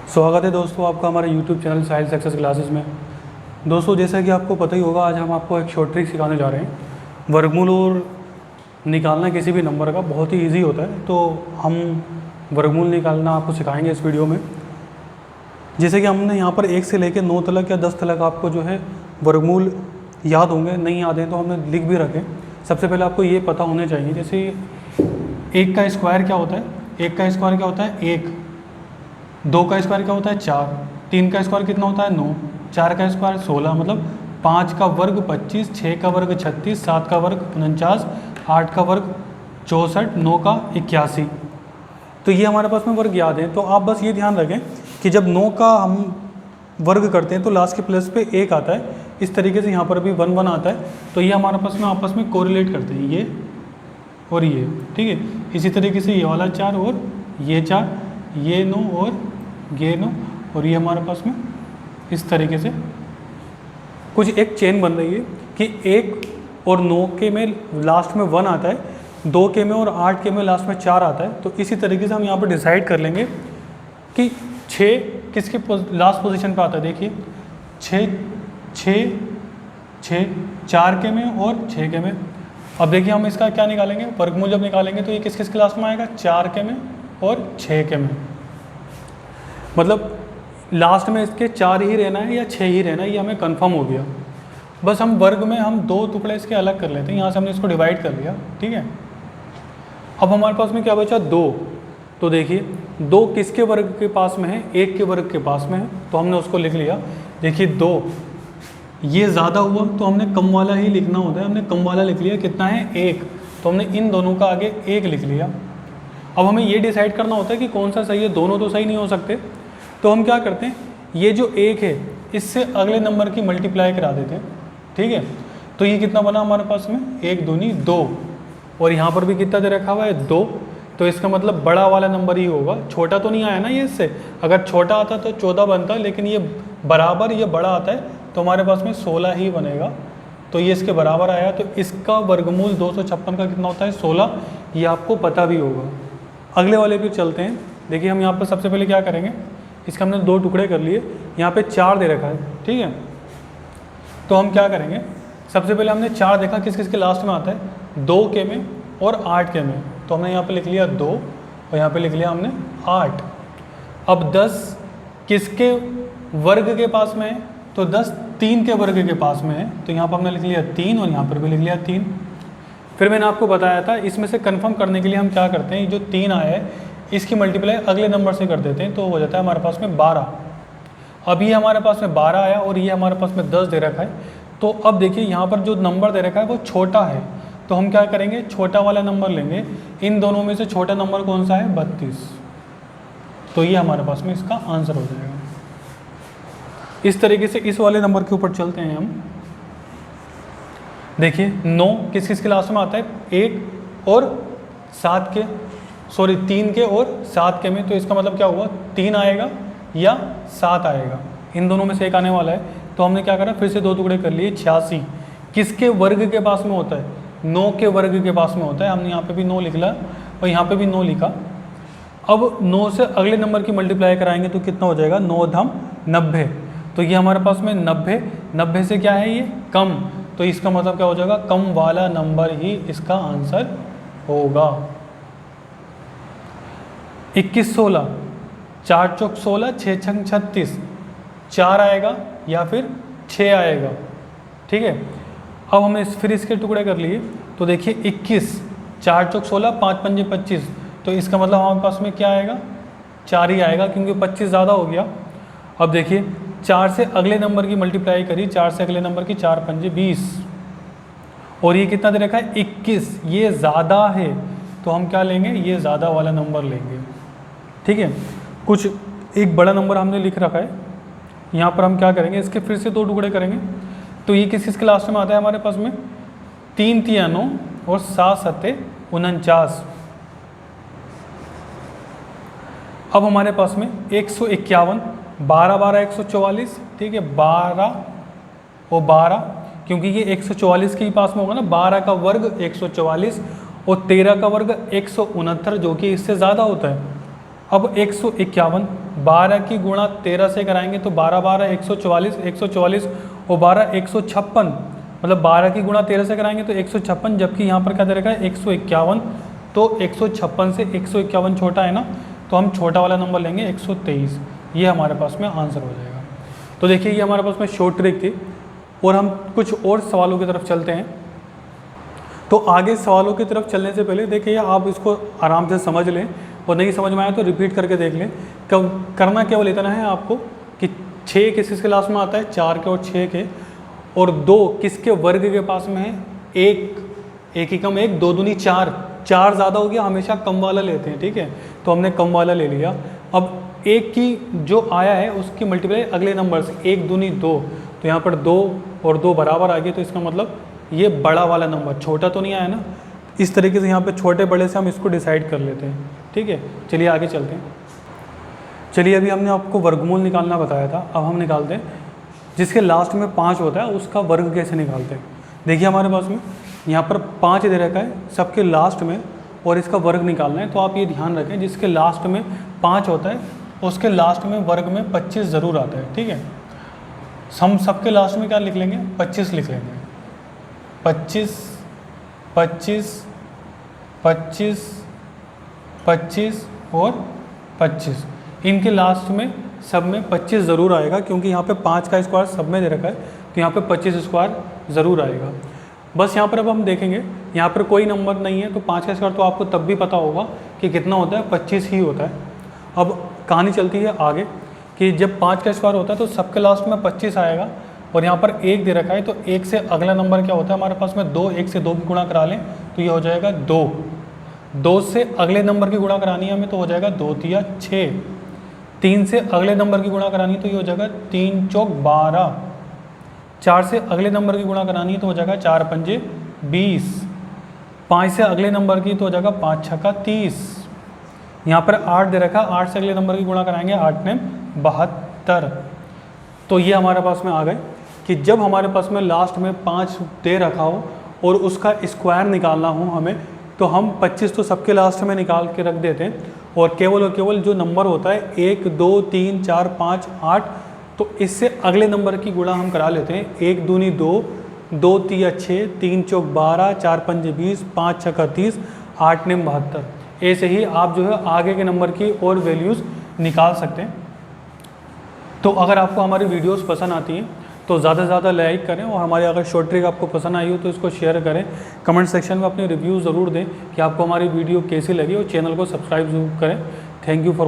स्वागत है दोस्तों आपका हमारे YouTube चैनल साहिल सक्सेस क्लासेस में। दोस्तों जैसा कि आपको पता ही होगा, आज हम आपको एक शॉर्ट ट्रिक सिखाने जा रहे हैं। वर्गमूल और निकालना किसी भी नंबर का बहुत ही इजी होता है, तो हम वर्गमूल निकालना आपको सिखाएंगे इस वीडियो में। जैसे कि हमने यहाँ पर 1 से लेकर 9 तक या 10 तक आपको जो है वर्गमूल याद होंगे, नहीं याद हैं तो हमने लिख भी रखे। सबसे पहले आपको ये पता होने चाहिए, जैसे 1 का स्क्वायर क्या होता है, 1 का स्क्वायर क्या होता है 1, 2 का स्क्वायर क्या होता है 4, 3 का स्क्वायर कितना होता है 9, 4 का स्क्वायर 16, मतलब 5 का वर्ग 25, 6 का वर्ग 36, 7 का वर्ग 49, 8 का वर्ग 64, 9 का 81। तो ये हमारे पास में वर्ग याद है। तो आप बस ये ध्यान रखें कि जब 9 का हम वर्ग करते हैं तो लास्ट के प्लस पे 1 आता है। इस तरीके से यहाँ पर भी 1 1 आता है। तो ये हमारे पास में आपस में कोरिलेट करते हैं, ये और ये, ठीक है। इसी तरीके से ये वाला 4 और ये 4, ये 9 और ये 9, और ये हमारे पास में इस तरीके से कुछ एक चेन बन रही है कि 1 और 9 के में लास्ट में 1 आता है, 2 के में और 8 के में लास्ट में 4 आता है। तो इसी तरीके से हम यहाँ पर डिसाइड कर लेंगे कि 6 किसके लास्ट पोजीशन पे आता है। देखिए 6 6 6 4 के में और 6 के में। अब देखिए हम इसका क्या निकालेंगे, वर्गमूल जब निकालेंगे तो ये किस किस क्लास में आएगा, 4 के में और 6 के में। मतलब लास्ट में इसके 4 ही रहना है या 6 ही रहना है, ये हमें कंफर्म हो गया। बस हम वर्ग में हम 2 टुकड़े इसके अलग कर लेते हैं। यहाँ से हमने इसको डिवाइड कर लिया, ठीक है। अब हमारे पास में क्या बचा 2। तो देखिए 2 किसके वर्ग के पास में है, 1 के वर्ग के पास में है, तो हमने उसको लिख लिया। देखिए 2 ये ज़्यादा हुआ तो हमने कम वाला ही लिखना होता है, हमने कम वाला लिख लिया। कितना है 1, तो हमने इन दोनों का आगे 1 लिख लिया। अब हमें ये डिसाइड करना होता है कि कौन सा सही है, दोनों तो सही नहीं हो सकते। तो हम क्या करते हैं, ये जो 1 है इससे अगले नंबर की मल्टीप्लाई करा देते हैं, ठीक है। तो ये कितना बना हमारे पास में, 1 दूनी 2, और यहाँ पर भी कितना दे रखा हुआ है 2। तो इसका मतलब बड़ा वाला नंबर ही होगा, छोटा तो नहीं आया ना ये इससे। अगर छोटा आता तो 14 बनता, लेकिन ये बराबर ये बड़ा आता है तो हमारे पास में 16 ही बनेगा। तो ये इसके बराबर आया। तो इसका वर्गमूल 256 का कितना होता है 16, ये आपको पता भी होगा। अगले वाले पे चलते हैं। देखिए हम यहाँ पर सबसे पहले क्या करेंगे, इसके हमने 2 टुकड़े कर लिए, यहाँ पे 4 दे रखा है, ठीक है। तो हम क्या करेंगे, सबसे पहले हमने 4 देखा किस किस के लास्ट में आता है, 2 के में और 8 के में। तो हमने यहाँ पे लिख लिया 2 और यहाँ पे लिख लिया हमने 8। अब 10 किसके वर्ग के पास में है, तो 10 3 के वर्ग के पास में है। तो यहाँ पर हमने लिख लिया 3 और यहाँ पर भी लिख लिया 3। फिर मैंने आपको बताया था, इसमें से कंफर्म करने के लिए हम क्या करते हैं, जो 3 आया है इसकी मल्टीप्लाई अगले नंबर से कर देते हैं, तो हो जाता है हमारे पास में 12। अब ये हमारे पास में 12 आया और ये हमारे पास में 10 दे रखा है। तो अब देखिए यहाँ पर जो नंबर दे रखा है वो छोटा है, तो हम क्या करेंगे, छोटा वाला नंबर लेंगे। इन दोनों में से छोटा नंबर कौन सा है, 32। तो ये हमारे पास में इसका आंसर हो जाएगा। इस तरीके से इस वाले नंबर के ऊपर चलते हैं हम। देखिए 9 किस किस के लास्ट में आता है, 1 और 7 के, सॉरी 3 के और 7 के में। तो इसका मतलब क्या हुआ, 3 आएगा या 7 आएगा, इन दोनों में से एक आने वाला है। तो हमने क्या करा, फिर से 2 टुकड़े कर लिए। 86 किसके वर्ग के पास में होता है, 9 के वर्ग के पास में होता है। हमने यहाँ पे भी 9 लिख ला और यहाँ पे भी 9 लिखा। अब 9 से अगले नंबर की मल्टीप्लाई कराएंगे तो कितना हो जाएगा, 9 धाम 90। तो ये हमारे पास में 90, 90 से क्या है ये कम, तो इसका मतलब क्या हो जाएगा, कम वाला नंबर ही इसका आंसर होगा। 21 16, 4 चौक 16, 6 छंग 36, 4 आएगा या फिर 6 आएगा, ठीक है। अब हमने फिर इसके टुकड़े कर लिए। तो देखिए 21, 4 चौक 16, 5 पंजे 25, तो इसका मतलब हमारे पास में क्या आएगा, 4 ही आएगा, क्योंकि 25 ज़्यादा हो गया। अब देखिए 4 से अगले नंबर की मल्टीप्लाई करी, 4 से अगले नंबर की 4 पंजे 20, और ये कितना दे रखा है 21, ये ज़्यादा है, तो हम क्या लेंगे, ये ज़्यादा वाला नंबर लेंगे, ठीक है। कुछ एक बड़ा नंबर हमने लिख रखा है, यहाँ पर हम क्या करेंगे, इसके फिर से 2 टुकड़े करेंगे। तो ये किस किस क्लास में आता है हमारे पास में, 3 3 9 और 7 7 49। अब हमारे पास में 151, 12 12 144, ठीक है। 12 और 12, क्योंकि ये 144 के ही पास में होगा ना, 12 का वर्ग 144 और 13 का वर्ग 169, जो कि इससे ज़्यादा होता है। अब 151 12 की गुणा 13 से कराएंगे तो 12 12 144, 144 और 12 156, मतलब 12 की गुणा 13 से कराएंगे तो 156, जबकि यहाँ पर क्या दे रखा है 151, तो 156 से 151 छोटा है ना, तो हम छोटा वाला नंबर लेंगे 123, ये हमारे पास में आंसर हो जाएगा। तो देखिए ये हमारे पास में शॉर्ट ट्रिक थी, और हम कुछ और सवालों की तरफ चलते हैं। तो आगे सवालों की तरफ चलने से पहले देखिए आप इसको आराम से समझ लें, और नहीं समझ में आया तो रिपीट करके देख लें। करना केवल इतना है आपको कि 6 किसके लास्ट में आता है, 4 के और 6 के, और 2 किसके वर्ग के पास में है, 1 ही कम 1, 2 दूनी 4, 4 ज़्यादा हो गया, हमेशा कम वाला लेते हैं, ठीक है, तो हमने कम वाला ले लिया। अब 1 की जो आया है उसकी मल्टीप्लाई अगले नंबर से, 1 दूनी 2, तो यहाँ पर 2 और 2 बराबर आ गए, तो इसका मतलब ये बड़ा वाला नंबर, छोटा तो नहीं आया ना। इस तरीके से यहाँ पे छोटे बड़े से हम इसको डिसाइड कर लेते हैं, ठीक है। चलिए आगे चलते हैं। चलिए अभी हमने आपको वर्गमूल निकालना बताया था, अब हम निकालते हैं जिसके लास्ट में 5 होता है उसका वर्ग कैसे निकालते हैं। देखिए हमारे पास में यहाँ पर 5 दे रखा है सबके लास्ट में, और इसका वर्ग निकालना है। तो आप ये ध्यान रखें जिसके लास्ट में 5 होता है उसके लास्ट में वर्ग में 25 ज़रूर आता है, ठीक है। हम सबके लास्ट में क्या लिख लेंगे, 25 लिख लेंगे, 25 25 25 25 और 25, इनके लास्ट में सब में 25 ज़रूर आएगा, क्योंकि यहाँ पे 5 का स्क्वायर सब में दे रखा है, तो यहाँ पे 25 स्क्वायर ज़रूर आएगा। बस यहाँ पर अब हम देखेंगे, यहाँ पर कोई नंबर नहीं है, तो 5 का स्क्वायर तो आपको तब भी पता होगा कि कितना होता है, 25 ही होता है। अब कहानी चलती है आगे कि जब 5 का स्क्वायर होता है तो सबके लास्ट में 25 आएगा, और यहाँ पर 1 दे रखा है, तो 1 से अगला नंबर क्या होता है हमारे पास में 2, 1 से 2 की गुणा करा लें तो ये हो जाएगा 2, 2 से अगले नंबर की गुणा करानी है हमें, तो हो जाएगा 2 तिया 6, 3 से अगले नंबर की गुणा करानी है तो ये हो जाएगा 3 चौक 12, 4 से अगले नंबर की गुणा करानी है तो हो जाएगा 4 पंजे 20, 5 से अगले नंबर की तो हो जाएगा 5 छक्का 30, यहाँ पर 8 दे रखा, 8 से अगले नंबर की गुणा कराएंगे 8 ने 72। तो ये हमारे पास में आ गए कि जब हमारे पास में लास्ट में 5 दे रखा हो और उसका स्क्वायर निकालना हो हमें, तो हम 25 तो सबके लास्ट में निकाल के रख देते हैं, और केवल जो नंबर होता है 1 2 3 4 5 8, तो इससे अगले नंबर की गुणा हम करा लेते हैं। 1 दूनी 2, 2 तिया 6, 3 चौक 12, 4 पंजे 20, 5 छक्का 30, 8 ने 72। ऐसे ही आप जो है आगे के नंबर की और वैल्यूज़ निकाल सकते हैं। तो अगर आपको हमारी वीडियोस पसंद आती हैं तो ज़्यादा से ज़्यादा लाइक करें, और हमारी अगर शॉर्ट ट्रिक आपको पसंद आई हो तो इसको शेयर करें। कमेंट सेक्शन में अपने रिव्यू ज़रूर दें कि आपको हमारी वीडियो कैसी लगी, और चैनल को सब्सक्राइब ज़रूर करें। Thank you for